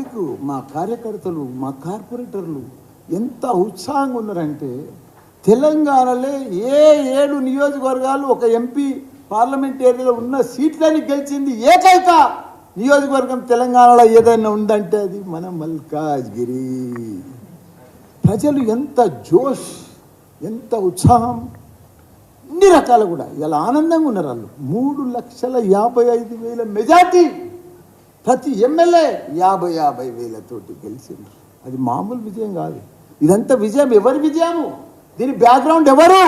Public, మా కార్యకర్తలు, మా కార్పొరేటర్లు ఎంత ఉత్సాహంగా ఉన్నారంటే తెలంగాణలో ఏ 7 నియోజకవర్గాలు ఒక ఎంపీ పార్లమెంట్ ఏరియాలో ఉన్న సీట్లని గెలిచింది ఏకైక నియోజకవర్గం తెలంగాణలో ఏదైనా ఉందంటే అది మన మల్కాజ్గిరి. ప్రజలు ఎంత జోష్, ఎంత ఉత్సాహం, అన్ని రకాలు కూడా ఇలా ఆనందంగా ఉన్నారు. వాళ్ళు 3,55,000 మెజార్టీ, ప్రతి ఎమ్మెల్యే 50,000 తోటి గెలిచిండ్రు. అది మామూలు విజయం కాదు. ఇదంతా విజయం. ఎవరి విజయము? దీని బ్యాక్గ్రౌండ్ ఎవరు?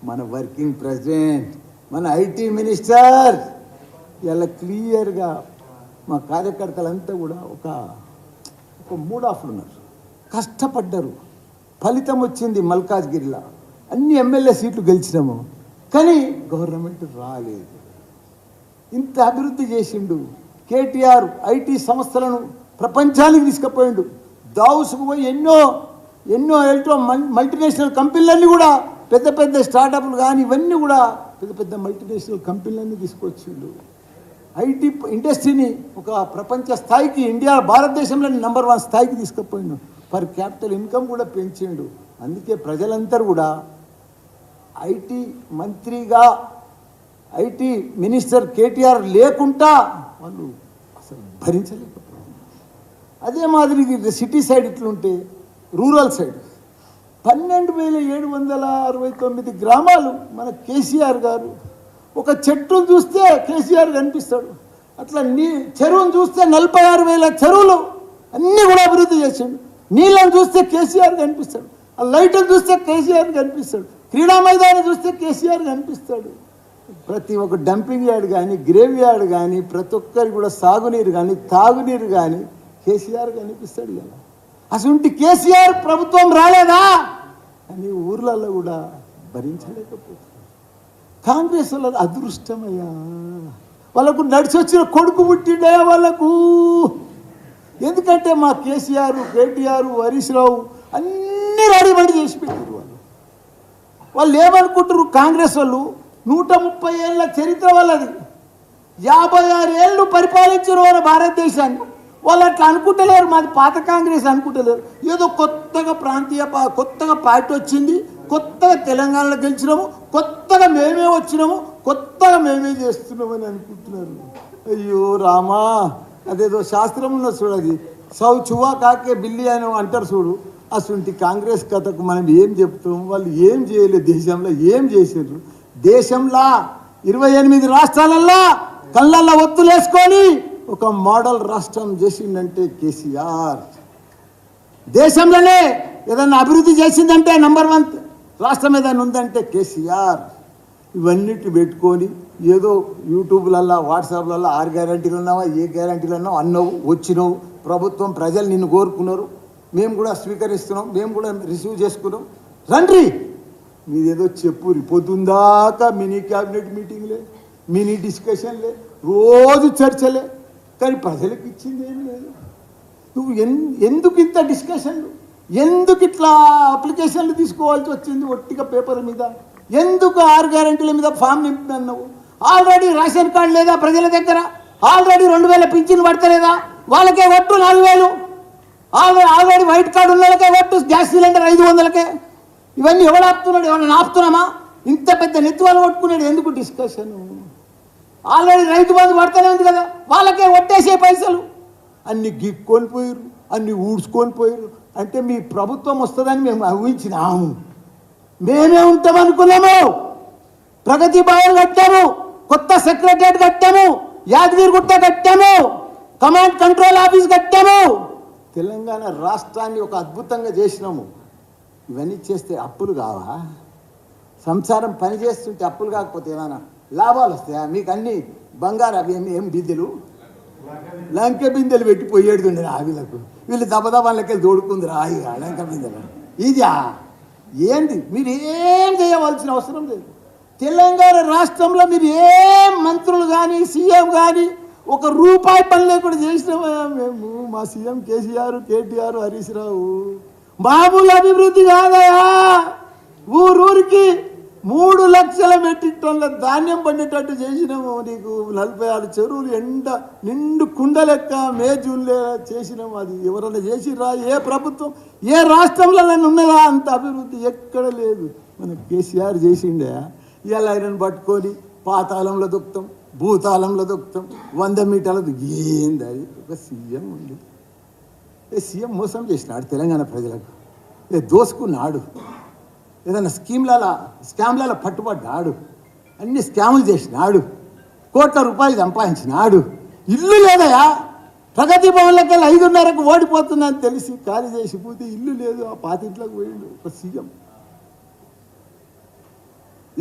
మన వర్కింగ్ ప్రెసిడెంట్, మన ఐటీ మినిస్టర్. ఇలా క్లియర్గా మా కార్యకర్తలంతా కూడా ఒక మూడ్ ఆఫ్లు ఉన్నారు, కష్టపడ్డారు, ఫలితం వచ్చింది. మల్కాజ్గిరిలో అన్ని ఎమ్మెల్యే సీట్లు గెలిచినాము, కానీ గవర్నమెంట్ రాలేదు. ఇంత అభివృద్ధి చేసిండు కేటీఆర్. ఐటీ సంస్థలను ప్రపంచానికి తీసుకుపోయిండు. దావుసుకు పోయి ఎన్నో మల్టీనేషనల్ కంపెనీలన్నీ కూడా, పెద్ద పెద్ద స్టార్టప్లు కానీ ఇవన్నీ కూడా పెద్ద పెద్ద మల్టీనేషనల్ కంపెనీలన్నీ తీసుకొచ్చిండు. ఐటీ ఇండస్ట్రీని ఒక ప్రపంచ స్థాయికి, భారతదేశంలో నెంబర్ 1 స్థాయికి తీసుకుపోయిండు. పర్ క్యాపిటల్ ఇన్కమ్ కూడా పెంచిండు. అందుకే ప్రజలందరూ కూడా ఐటీ మంత్రిగా, ఐటీ మినిస్టర్ కేటీఆర్ లేకుండా వాళ్ళు అసలు భరించలేకపోతున్నారు. అదే మాదిరి సిటీ సైడ్ ఇట్లుంటే రూరల్ సైడ్ 12,769 గ్రామాలు మన కేసీఆర్ గారు. ఒక చెట్టును చూస్తే కేసీఆర్ కనిపిస్తాడు. అట్లా చెరువును చూస్తే 46,000 చెరువులు అన్నీ కూడా అభివృద్ధి చేసిండు. నీళ్ళని చూస్తే కేసీఆర్ కనిపిస్తాడు. ఆ లైట్ని చూస్తే కేసీఆర్ కనిపిస్తాడు. క్రీడా మైదానం చూస్తే కేసీఆర్ కనిపిస్తాడు. ప్రతి ఒక్క డంపింగ్ యార్డ్ కానీ, గ్రేవ్ యార్డ్ కానీ, ప్రతి ఒక్కరికి కూడా సాగునీరు కానీ, తాగునీరు కానీ కేసీఆర్ కనిపిస్తాడు కదా. అసలు కేసీఆర్ ప్రభుత్వం రాలేదా అని ఊర్లలో కూడా భరించలేకపోతున్నారు. కాంగ్రెస్ వాళ్ళది అదృష్టమయ్యా, వాళ్ళకు నడిచి వచ్చిన కొడుకు పుట్టిండయా వాళ్ళకు. ఎందుకంటే మా కేసీఆర్, కేటీఆర్, హరీష్ రావు అన్నీ రెడీమేడ్ చేసి పెట్టారు. వాళ్ళు ఏమనుకుంటారు? కాంగ్రెస్ వాళ్ళు 130 ఏళ్ళ చరిత్ర వాళ్ళది, 56 ఏళ్ళు పరిపాలించారు వాళ్ళ భారతదేశాన్ని. వాళ్ళు అట్లా అనుకుంటలేరు. మాది పాత కాంగ్రెస్ అనుకుంటలేరు. ఏదో కొత్తగా కొత్తగా పార్టీ వచ్చింది, కొత్తగా తెలంగాణలో గెలిచినాము, కొత్తగా మేమే వచ్చినాము, కొత్తగా మేమే చేస్తున్నామని అనుకుంటున్నారు. అయ్యో రామా, అదేదో శాస్త్రం ఉన్న చూడది, సౌ చువా కాకే బిల్లి అని అంటారు చూడు. అసలు కాంగ్రెస్ కథకు మనం ఏం చెప్తాం? వాళ్ళు ఏం చేయలేదు, దేశంలో ఏం చేసారు? దేశంలో 28 రాష్ట్రాలల్లో కళ్ళల్లో ఒత్తులేసుకొని ఒక మోడల్ రాష్ట్రం చేసిందంటే కేసీఆర్. దేశంలోనే ఏదన్నా అభివృద్ధి చేసిందంటే నంబర్ 1 రాష్ట్రం ఏదైనా ఉందంటే కేసీఆర్. ఇవన్నిటి పెట్టుకొని ఏదో యూట్యూబ్లల్లో, వాట్సాప్లలో 6 గ్యారంటీలు ఉన్నావా, ఏ గ్యారంటీలు ఉన్నావు అన్నావు, వచ్చినావు. ప్రభుత్వం, ప్రజలు నిన్ను కోరుకున్నారు, మేము కూడా స్వీకరిస్తున్నాం, మేము కూడా రిసీవ్ చేసుకున్నాం. రండి మీదేదో చెప్పురి. పొద్దుందాకా మినీ క్యాబినెట్ మీటింగ్లే, మినీ డిస్కషన్లే, రోజు చర్చలే, కానీ ప్రజలకు ఇచ్చింది ఏమి లేదు. నువ్వు ఎందుకు ఇంత డిస్కషన్లు, ఎందుకు ఇట్లా అప్లికేషన్లు తీసుకోవాల్సి వచ్చింది ఒట్టిగా పేపర్ మీద? ఎందుకు 6 గ్యారంటీల మీద ఫామ్ నింపి అన్నావు? ఆల్రెడీ రేషన్ కార్డు లేదా ప్రజల దగ్గర? ఆల్రెడీ 2,000 పింఛన్లు పడతలేదా? వాళ్ళకే ఒట్టు 4,000. ఆల్రెడీ వైట్ కార్డు ఉన్న వాళ్ళకే ఒట్టు, గ్యాస్ సిలిండర్ 500కే. ఇవన్నీ ఎవడు ఆపుతున్నాడు? ఎవరైనా ఆపుతున్నామా? ఇంత పెద్ద నెత్తువాళ్ళు కొట్టుకునేది ఎందుకు డిస్కషన్? ఆల్రెడీ రైతు బంధు పడతానే ఉంది కదా, వాళ్ళకే ఒట్టేసే పైసలు. అన్ని గిక్కొని పోయారు, అన్ని ఊడ్చుకొని పోయారు. అంటే మీ ప్రభుత్వం వస్తుందని మేము ఊహించినాము, మేమే ఉంటామనుకున్నాము. ప్రగతి భవన్ కట్టాము, కొత్త సెక్రటరియట్ కట్టాము, యాదగిరిగుట్ట కట్టాము, కమాండ్ కంట్రోల్ ఆఫీస్ కట్టాము. తెలంగాణ రాష్ట్రాన్ని ఒక అద్భుతంగా చేసినాము. ఇవన్నీ చేస్తే అప్పులు కావా? సంసారం పని చేస్తుంటే అప్పులు కాకపోతే ఏమైనా లాభాలు వస్తాయా? మీకు అన్ని బంగారు అవి ఏం బిందెలు, లంకె బిందెలు పెట్టిపోయేడుతుండే ఆవిలకు. వీళ్ళు దబదబాలకి తోడుకుంది రాయిగా లంక బిందెలు. ఇదా ఏంది? మీరు ఏం చేయవలసిన అవసరం లేదు. తెలంగాణ రాష్ట్రంలో మీరు ఏం మంత్రులు కానీ, సీఎం కానీ ఒక రూపాయి పని లేకుండా చేసినామా మేము? మా సీఎం కేసీఆర్, కేటీఆర్, హరీష్ రావు. మామూలు అభివృద్ధి కాదయా. ఊరూరికి 3 లక్షల మెట్రిక్ టన్నుల ధాన్యం పండేటట్టు చేసినాము. నీకు 46 చెరువులు ఎండ నిండు కుండ లెక్క మే జూన్లో చేసినాము. అది ఎవరన్నా చేసిరా? ఏ ప్రభుత్వం ఏ రాష్ట్రంలో ఉన్నదా అంత అభివృద్ధి? ఎక్కడ లేదు. మన కేసీఆర్ చేసిండే. ఇలా ఆయనను పట్టుకొని పాతాళంలో దొక్కుతాం, భూతాళంలో దొక్కుతాం, 100 మీటర్ల ఏంది అది? ఒక సీఎం ఉంది. సీఎం మోసం చేసినాడు తెలంగాణ ప్రజలకు. దోసుకున్నాడు. ఏదైనా స్కామ్లలో పట్టుబడ్డాడు. అన్ని స్కాములు చేసినాడు. కోట్ల రూపాయలు సంపాదించినాడు. ఇల్లు లేదయా? ప్రగతి భవన్లోకి వెళ్ళి 5:30కు ఓడిపోతుందని తెలిసి ఖాళీ చేసిపోతే ఇల్లు లేదు. ఆ పాతింట్లోకి పోయిండు ఒక సీఎం.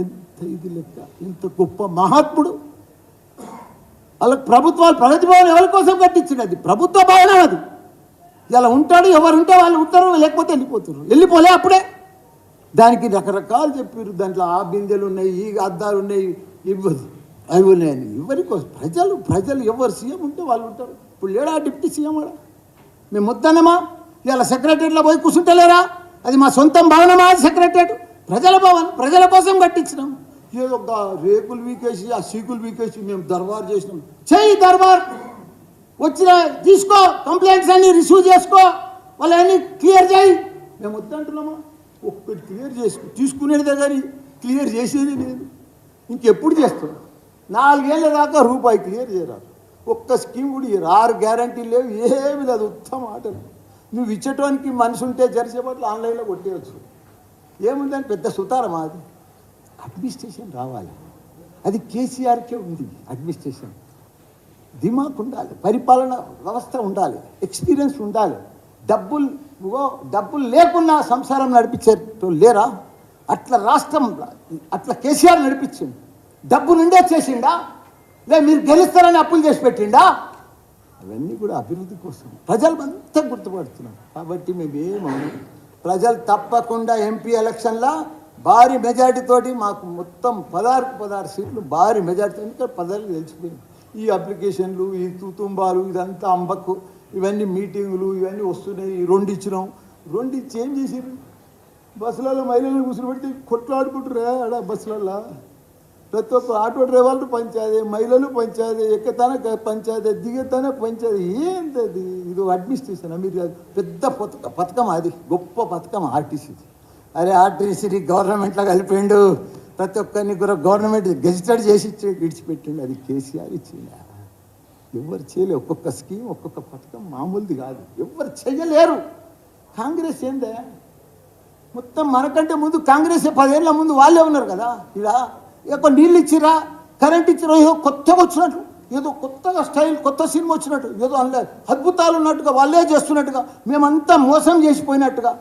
ఎంత ఇది లెక్క, ఇంత గొప్ప మహాత్ముడు. వాళ్ళకి ప్రభుత్వాలు ప్రగతి భవన్ ఎవరి కోసం కట్టించింది? అది ప్రభుత్వ భవనం. అది ఇలా ఉంటాడు. ఎవరు ఉంటే వాళ్ళు ఉంటారు, లేకపోతే వెళ్ళిపోతున్నారు. వెళ్ళిపోలే అప్పుడే. దానికి రకరకాలు చెప్పారు. దాంట్లో ఆ బిందెలు ఉన్నాయి, ఈ అద్దాలు ఉన్నాయి, అవి ఉన్నాయని. ఎవరి కోసం? ప్రజలు ఎవరు సీఎం ఉంటే వాళ్ళు ఉంటారు. ఇప్పుడు లేడా డిప్యూటీ సీఎం? కూడా మేము వద్దనమా? ఇలా సెక్రటరీలో పోయి కూర్చుంటలేరా? అది మా సొంతం భవనమా? అది సెక్రటరీ ప్రజల భవన్, ప్రజల కోసం కట్టించినాం. ఏదో ఒక రేకులు వీకేసి ఆ సీకులు వీకేసి మేము దర్బార్ చేసినాం. చెయ్యి దర్బార్, వచ్చిన తీసుకో, కంప్లైంట్స్ అన్ని రిసీవ్ చేసుకో, వాళ్ళని క్లియర్ చేయి. మేము వద్దంటున్నామా? ఒక్కటి క్లియర్ చేసుకో, తీసుకునేదే కానీ క్లియర్ చేసేది లేదు. ఇంకెప్పుడు చేస్తాం? 4 ఏళ్ళ దాకా రూపాయి క్లియర్ చేయరాదు. ఒక్క స్కీమ్ కూడా 6 గ్యారంటీలు లేవు, ఏమి లేదు. ఉత్తమ ఆటలు. నువ్వు ఇచ్చేటానికి మనిషి ఉంటే జరిసేపట్లు ఆన్లైన్లో కొట్టేయచ్చు. ఏముందని పెద్ద సుతారమా? అది అడ్మినిస్ట్రేషన్ రావాలి. అది కేసీఆర్కే ఉంది. అడ్మినిస్ట్రేషన్ దిమాగ్ ఉండాలి, పరిపాలన వ్యవస్థ ఉండాలి, ఎక్స్పీరియన్స్ ఉండాలి. డబ్బులు లేకున్నా సంసారం నడిపించేటో లేరా? అట్లా రాష్ట్రం, అట్లా కేసీఆర్ నడిపించింది. డబ్బు నుండే చేసిండా? లే మీరు గెలుస్తారని అప్పులు చేసి పెట్టిండా? అవన్నీ కూడా అభివృద్ధి కోసం ప్రజలు అంతా గుర్తుపడుతున్నారు. కాబట్టి మేమేమన్నా ప్రజలు తప్పకుండా ఎంపీ ఎలక్షన్లో భారీ మెజార్టీతోటి మాకు మొత్తం 16 సీట్లు భారీ మెజార్టీ. ఎందుకంటే ప్రజలు తెలిసిపోయింది. ఈ అప్లికేషన్లు, ఈ తుతుంబాలు, ఇదంతా అంబక్కు, ఇవన్నీ మీటింగులు ఇవన్నీ వస్తున్నాయి. 2 ఇచ్చినాం. 2 ఇచ్చి ఏం చేసారు? బస్సులలో మహిళలను కూర్చుని పెడితే కొట్లాడుకుంటారు. ఆడ బస్సులలో ప్రతి ఒక్క ఆటో డ్రైవర్లు పంచాదే, మహిళలు పంచాదే, ఎక్కతానే పంచాదే, దిగతానే పంచాదే. ఏంటది? ఇది అడ్మినిస్ట్రేషన్. మీరు పెద్ద పథకం, అది గొప్ప పథకం ఆర్టీసీది. అరే ఆర్టీసీ గవర్నమెంట్లో కలిపిండు. ప్రతి ఒక్కరిని కూడా గవర్నమెంట్ గెజిటెడ్ చేసి విడిచిపెట్టిండు. అది కేసీఆర్ ఇచ్చింది. ఎవరు చేయలేరు. ఒక్కొక్క స్కీమ్, ఒక్కొక్క పథకం మామూలుది కాదు. ఎవరు చేయలేరు. కాంగ్రెస్ ఏందే? మొత్తం మనకంటే ముందు కాంగ్రెస్ 10 ఏళ్ళ ముందు వాళ్ళే ఉన్నారు కదా. ఇలా ఎక్కువ నీళ్ళు ఇచ్చిరా, కరెంట్ ఇచ్చిరా, ఏదో కొత్తగా వచ్చినట్టు, ఏదో కొత్తగా స్టైల్, కొత్త సినిమా వచ్చినట్టు, ఏదో అందులో అద్భుతాలు ఉన్నట్టుగా, వాళ్ళే చేస్తున్నట్టుగా, మేమంతా మోసం చేసిపోయినట్టుగా.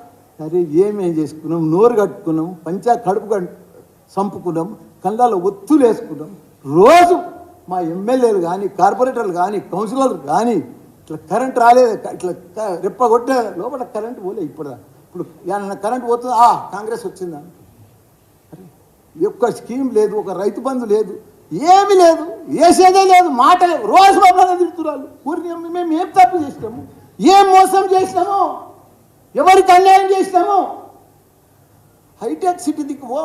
అరే ఏమేం చేసుకున్నాం? నోరు కట్టుకున్నాం, కడుపు చంపుకున్నాం, కళ్ళలో ఒత్తులు వేసుకున్నాం. రోజు మా ఎమ్మెల్యేలు కానీ, కార్పొరేటర్లు కానీ, కౌన్సిలర్లు కానీ ఇట్లా కరెంట్ రాలేదు, ఇట్లా రెప్ప కొట్టే లోపల కరెంట్ పోలే. ఇప్పుడు ఏమన్నా కరెంట్ పోతుంది, కాంగ్రెస్ వచ్చిందా? ఒక్క స్కీమ్ లేదు, ఒక రైతు బంధు లేదు, ఏమీ లేదు, వేసేదే లేదు, మాట లేదు. రోజు మమ్మల్ని తిడుతున్నారు. ఊరికి మేము ఏం తప్పు చేసినాము? ఏం మోసం చేసినాము? ఎవరికి అన్యాయం చేసినాము? హైటెక్ సిటీ దిక్కువో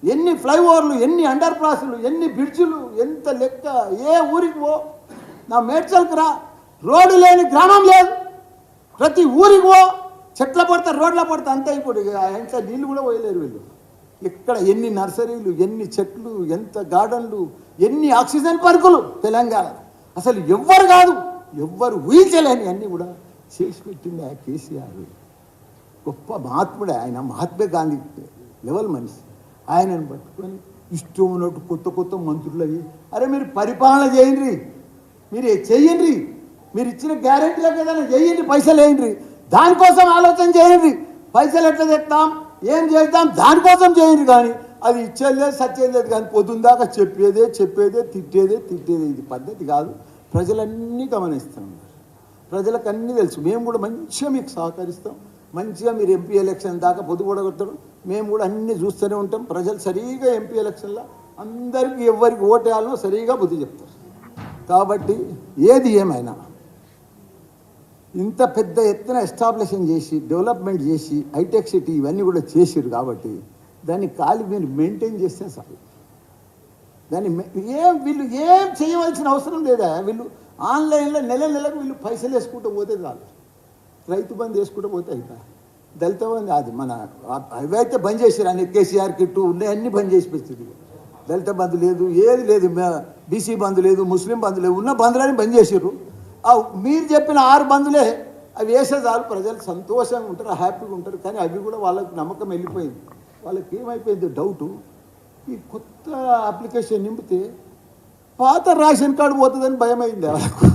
ఎన్ని ఫ్లైఓవర్లు, ఎన్ని అండర్ పాస్లు, ఎన్ని బ్రిడ్జులు, ఎంత లెక్క. ఏ ఊరికి పో, నా మేడ్చల్కి రా, రోడ్డు లేని గ్రామం లేదు. ప్రతి ఊరికి పో, చెట్ల పడతా, రోడ్ల పడతా, అంతా ఇప్పుడు ఇంట్లో నీళ్ళు కూడా పోయలేరు వీళ్ళు. ఇక్కడ ఎన్ని నర్సరీలు, ఎన్ని చెట్లు, ఎంత గార్డెన్లు, ఎన్ని ఆక్సిజన్ పార్కులు తెలంగాణ. అసలు ఎవ్వరు కాదు, ఎవ్వరు ఊహించలేని అన్నీ కూడా చేసి పెట్టింది ఆ కేసీఆర్. గొప్ప మహాత్ముడే ఆయన. మహాత్మా గాంధీ లెవెల్ మనిషి. ఆయనను పట్టుకొని ఇష్టం ఉన్నట్టు కొత్త మంత్రులు అయ్యి, అరే మీరు పరిపాలన చేయండి, మీరు చెయ్యండి, మీరు ఇచ్చిన గ్యారెంటీలకు ఏదైనా చేయండి, పైసలు వేయండి, దానికోసం ఆలోచన చేయండి. పైసలు ఎట్లా తెస్తాం, ఏం చేద్దాం, దానికోసం చేయండి. కానీ అది ఇచ్చేది లేదు, సచ్చేది లేదు. కానీ పొద్దుందాకా చెప్పేదే తిట్టేదే. ఇది పద్ధతి కాదు. ప్రజలన్నీ గమనిస్తున్నారు, ప్రజలకు అన్నీ తెలుసు. మేము కూడా మంచిగా మీకు సహకరిస్తాం. మంచిగా మీరు ఎంపీ ఎలక్షన్ దాకా పొద్దుపడగొడతారు. మేము కూడా అన్నీ చూస్తూనే ఉంటాం. ప్రజలు సరిగా ఎంపీ ఎలక్షన్లో అందరికీ ఎవరికి ఓటేయాలనో సరిగా బుద్ధి చెప్తారు. కాబట్టి ఏది ఏమైనా ఇంత పెద్ద ఎత్తున ఎస్టాబ్లిషన్ చేసి, డెవలప్మెంట్ చేసి, హైటెక్ సిటీ ఇవన్నీ కూడా చేసిరు. కాబట్టి దాన్ని ఖాళీ మీరు మెయింటైన్ చేస్తే చాలు. దాన్ని వీళ్ళు ఏం చేయవలసిన అవసరం లేదా. వీళ్ళు ఆన్లైన్లో నెలకు వీళ్ళు పైసలు వేసుకుంటూ పోతే చాలు. రైతు బంధు వేసుకుంటూ పోతే అయిపోయి. దళిత బంధు అది మన అవైతే బంద్ చేసారు. అన్ని కేసీఆర్ కిట్టు ఉన్నాయన్నీ బంద్ చేసి పెట్టింది. దళిత బంధు లేదు, ఏది లేదు, బీసీ బంధు లేదు, ముస్లిం బంధు లేదు, ఉన్న బంధులని బంద్ చేసారు. మీరు చెప్పిన 6 బంధులే అవి వేసే చాలు. ప్రజలు సంతోషంగా ఉంటారు, హ్యాపీగా ఉంటారు. కానీ అవి కూడా వాళ్ళకి నమ్మకం వెళ్ళిపోయింది. వాళ్ళకి ఏమైపోయింది డౌటు, ఈ కొత్త అప్లికేషన్ నింపితే పాత రేషన్ కార్డు పోతుందని భయం అయింది వాళ్ళకు.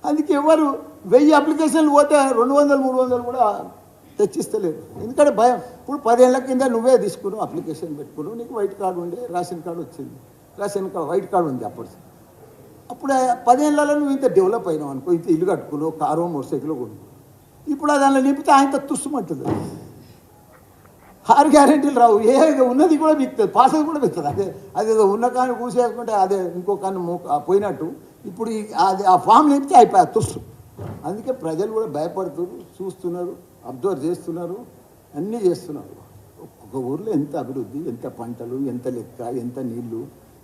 అందుకే ఎవరు 1000 అప్లికేషన్లు పోతే 200, 300 కూడా తెచ్చిస్తలేరు. ఎందుకంటే భయం. ఇప్పుడు 10 ఏళ్ల కింద నువ్వే తీసుకున్నావు, అప్లికేషన్ పెట్టుకున్నావు, నీకు వైట్ కార్డు ఉండే, రేషన్ కార్డు వచ్చింది, రేషన్ కార్డు వైట్ కార్డు ఉంది. అప్పుడు 10 ఏళ్ళలో నువ్వు ఇంత డెవలప్ అయినావు అనుకో, ఇంత ఇల్లు కట్టుకున్నావు, కారు మోటార్ సైకిల్ కొనుక్కో. ఇప్పుడు దానిలో నింపితే ఆయన తుస్సుమంటుంది. 6 గ్యారెంటీలు రావు, ఏ ఉన్నది కూడా బిక్తుంది, పాసది కూడా బిక్తుంది. అదేదో ఉన్న కాన్ని కూసేసుకుంటే అదే ఇంకో కాన్ని పోయినట్టు. ఇప్పుడు అది ఆ ఫామ్ నింపితే అయిపోయా తుస్సు. అందుకే ప్రజలు కూడా భయపడుతున్నారు, చూస్తున్నారు, అబ్జర్వ్ చేస్తున్నారు, అన్నీ చేస్తున్నారు. ఒక్కొక్క ఊర్లో ఎంత అభివృద్ధి, ఎంత పంటలు, ఎంత లెక్క, ఎంత నీళ్లు,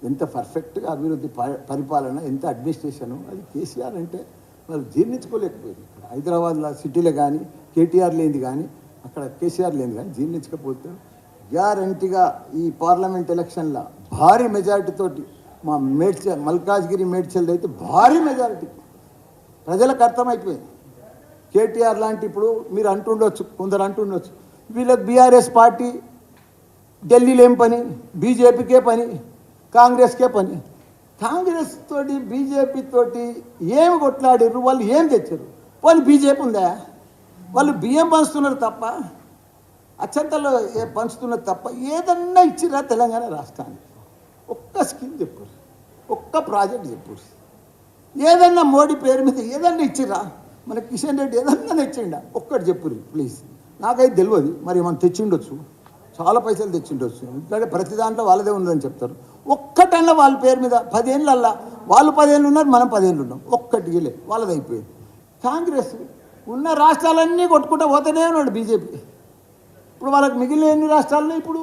ఎంత పర్ఫెక్ట్గా అభివృద్ధి, పరిపాలన, ఎంత అడ్మినిస్ట్రేషను. అది కేసీఆర్ అంటే వాళ్ళు జీర్ణించుకోలేకపోయింది. ఇక్కడ హైదరాబాద్లో సిటీలో కానీ కేటీఆర్ లేనిది కానీ అక్కడ కేసీఆర్ లేనిది కానీ జీర్ణించకపోతే గ్యారంటీగా ఈ పార్లమెంట్ ఎలక్షన్లో భారీ మెజారిటీతోటి మా మల్కాజ్గిరి మేడ్చల్ అయితే భారీ మెజారిటీ ప్రజలకు అర్థమైపోయింది. కేటీఆర్ లాంటి ఇప్పుడు మీరు అంటుండొచ్చు, కొందరు అంటుండొచ్చు, వీళ్ళకి బీఆర్ఎస్ పార్టీ ఢిల్లీలో ఏం పని, బీజేపీకే పని, కాంగ్రెస్కే పని. కాంగ్రెస్ తోటి బీజేపీ తోటి ఏమి కొట్లాడారు, వాళ్ళు ఏం తెచ్చారు? వాళ్ళు బీజేపీ ఉందా? వాళ్ళు బియ్యం పంచుతున్నారు తప్ప, అచ్చంతలో పంచుతున్నారు తప్ప ఏదన్నా ఇచ్చిరా తెలంగాణ రాష్ట్రానికి? ఒక్క స్కీమ్ చెప్పారు, ఒక్క ప్రాజెక్ట్ చెప్పారు, ఏదన్నా మోడీ పేరు మీద ఏదన్నా ఇచ్చిరా? మన కిషన్ రెడ్డి ఏదన్నా ఇచ్చిండా? ఒక్కటి చెప్పురు ప్లీజ్. నాకైతే తెలియదు, మరి మనం తెచ్చిండొచ్చు, చాలా పైసలు తెచ్చిండొచ్చు. ఎందుకంటే ప్రతి దాంట్లో వాళ్ళదే ఉందని చెప్తారు. ఒక్కటన్నా వాళ్ళ పేరు మీద 10 ఏళ్ళల్లా వాళ్ళు 10 ఏళ్ళు ఉన్నారు, మనం 10 ఏళ్ళు ఉన్నాం, ఒక్కటి లే వాళ్ళది అయిపోయింది. కాంగ్రెస్ ఉన్న రాష్ట్రాలన్నీ కొట్టుకుంటూ పోతూనే ఉన్నాడు బీజేపీ. ఇప్పుడు వాళ్ళకి మిగిలిన ఎన్ని రాష్ట్రాల్లో ఇప్పుడు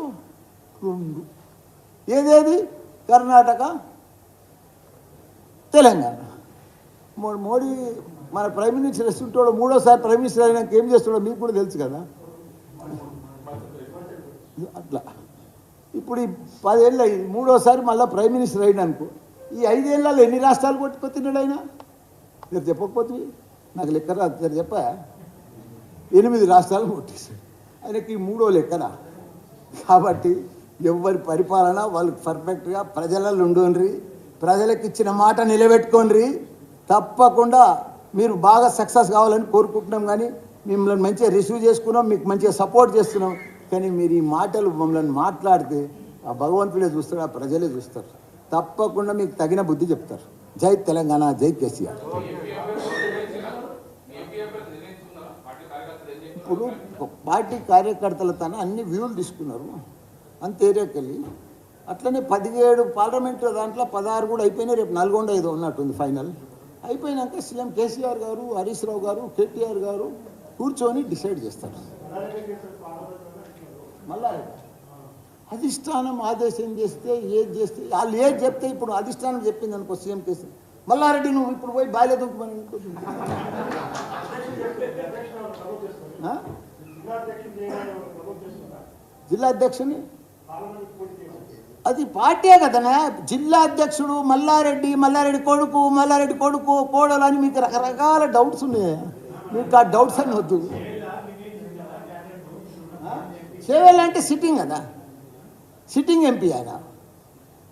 2. ఏదేది? కర్ణాటక, తెలంగాణ. మోడీ మన ప్రైమ్ మినిస్టర్ వస్తుంటాడు, 3వసారి ప్రైమ్ మినిస్టర్ అయినాక ఏం చేస్తాడో మీకు కూడా తెలుసు కదా. అట్లా ఇప్పుడు ఈ 10 ఏళ్ళు 3వసారి మళ్ళీ ప్రైమ్ మినిస్టర్ అయినానుకో, ఈ 5 ఏళ్ళలో ఎన్ని రాష్ట్రాలు కొట్టుకొచ్చినాడు ఆయన? మీరు చెప్పకపోతే నాకు లెక్క రాదు. మీరు చెప్పా 8 రాష్ట్రాలు కొట్టేశాడు. ఆయనకి 3వ లెక్కనా? కాబట్టి ఎవరి పరిపాలన వాళ్ళకి పర్ఫెక్ట్గా ప్రజలలో ఉండండి, ప్రజలకు ఇచ్చిన మాట నిలబెట్టుకోండి. తప్పకుండా మీరు బాగా సక్సెస్ కావాలని కోరుకుంటున్నాం. కానీ మిమ్మల్ని మంచిగా రిసీవ్ చేసుకున్నాం, మీకు మంచిగా సపోర్ట్ చేస్తున్నాం. కానీ మీరు ఈ మాటలు మమ్మల్ని మాట్లాడితే ఆ భగవంతుడే చూస్తాడు, ఆ ప్రజలే చూస్తారు. తప్పకుండా మీకు తగిన బుద్ధి చెప్తారు. జై తెలంగాణ, జై కేసీఆర్. ఇప్పుడు పార్టీ కార్యకర్తల తన అన్ని వ్యూలు తీసుకున్నారు అంత ఏరియాకి వెళ్ళి. అట్లనే 17 పార్లమెంటు దాంట్లో 16 కూడా అయిపోయినాయి. రేపు నల్గొండ ఏదో ఉన్నట్టుంది ఫైనల్. అయిపోయినాక సీఎం కేసీఆర్ గారు, హరీష్ రావు గారు, కేటీఆర్ గారు కూర్చొని డిసైడ్ చేస్తారు. మళ్ళా అధిష్టానం ఆదేశం చేస్తే ఏది చేస్తే వాళ్ళు ఏది చెప్తే, ఇప్పుడు అధిష్టానం చెప్పింది అనుకో సీఎం కేసీఆర్, మల్లారెడ్డి నువ్వు ఇప్పుడు పోయి బాయిలో దుంకుమని జిల్లా అధ్యక్షుని, అది పార్టీ కదనా. జిల్లా అధ్యక్షుడు మల్లారెడ్డి కొడుకు కోడలు అని మీకు రకరకాల డౌట్స్ ఉన్నాయి. మీకు ఆ డౌట్స్ అని వద్దు. చేవేళ్ళ అంటే సిట్టింగ్ కదా, సిట్టింగ్ ఎంపీ ఆయన.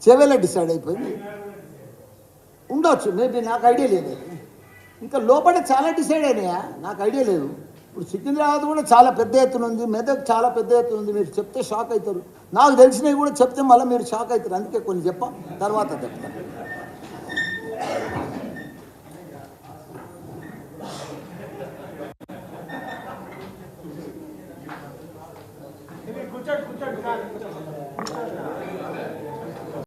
చేవేళ్ళ డిసైడ్ అయిపోయింది ఉండొచ్చు, మేబీ నాకు ఐడియా లేదు. ఇంకా లోపల చాలా డిసైడ్ అయినాయా నాకు ఐడియా లేదు. ఇప్పుడు సికింద్రాబాద్ కూడా చాలా పెద్ద ఎత్తున ఉంది, మెదక్ చాలా పెద్ద ఎత్తున ఉంది. మీరు చెప్తే షాక్ అవుతారు. నాకు తెలిసినవి కూడా చెప్తే మళ్ళీ మీరు షాక్ అవుతారు. అందుకే కొన్ని తర్వాత చెప్తాను.